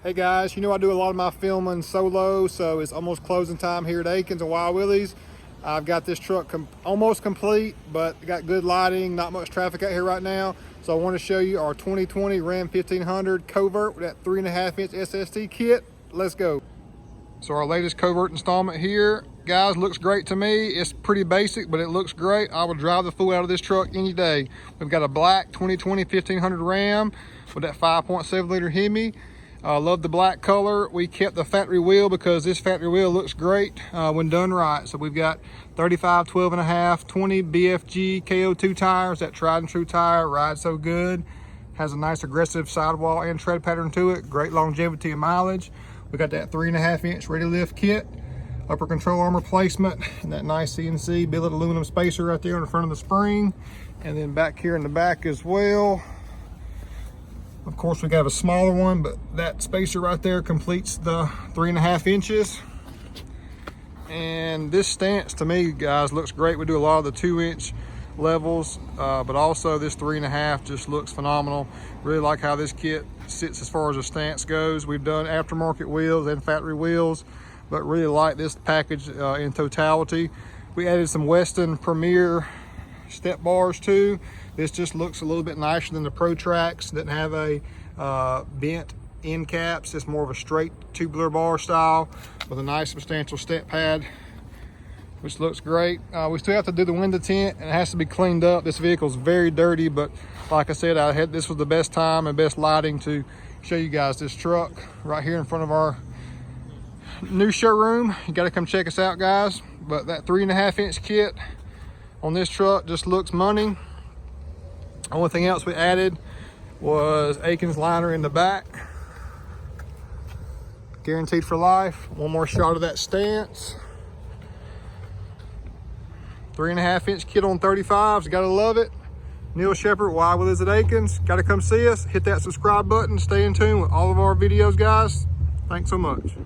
Hey guys, you know I do a lot of my filming solo, so it's almost closing time here at Akins and Wild Willie's. I've got this truck almost complete, but got good lighting, not much traffic out here right now. So I want to show you our 2020 Ram 1500 Covert with that 3.5-inch SST kit. Let's go. So our latest Covert installment here, guys, looks great to me. It's pretty basic, but it looks great. I would drive the fool out of this truck any day. We've got a black 2020 1500 Ram with that 5.7 liter Hemi. Love the black color. We kept the factory wheel because this factory wheel looks great when done right. So we've got 35, 12.5, 20 BFG KO2 tires. That tried and true tire, rides so good. Has a nice aggressive sidewall and tread pattern to it. Great longevity and mileage. We got that 3.5-inch ready lift kit, upper control arm replacement, and that nice CNC billet aluminum spacer right there in the front of the spring. And then back here in the back as well. Of course, we got a smaller one, but that spacer right there completes the 3.5 inches. And this stance to me, guys, looks great. We do a lot of the 2-inch levels, but also this 3.5 just looks phenomenal. Really like how this kit sits as far as the stance goes. We've done aftermarket wheels and factory wheels, but really like this package in totality. We added some Weston Premier step bars too. This just looks a little bit nicer than the Pro Tracks. Doesn't have a bent end caps. It's more of a straight tubular bar style with a nice substantial step pad, which looks great. We still have to do the window tint and it has to be cleaned up. This vehicle's very dirty, but like I said, this was the best time and best lighting to show you guys this truck right here in front of our new showroom. You got to come check us out, guys. But that 3.5-inch kit on this truck just looks money. Only thing else we added was Akins liner in the back, guaranteed for life. One more shot of that stance. 3.5-inch kit on 35s, gotta love it. Neil Shepherd, Wild Willie's at Akins. Gotta come see us. Hit that subscribe button. Stay in tune with all of our videos, guys. Thanks so much.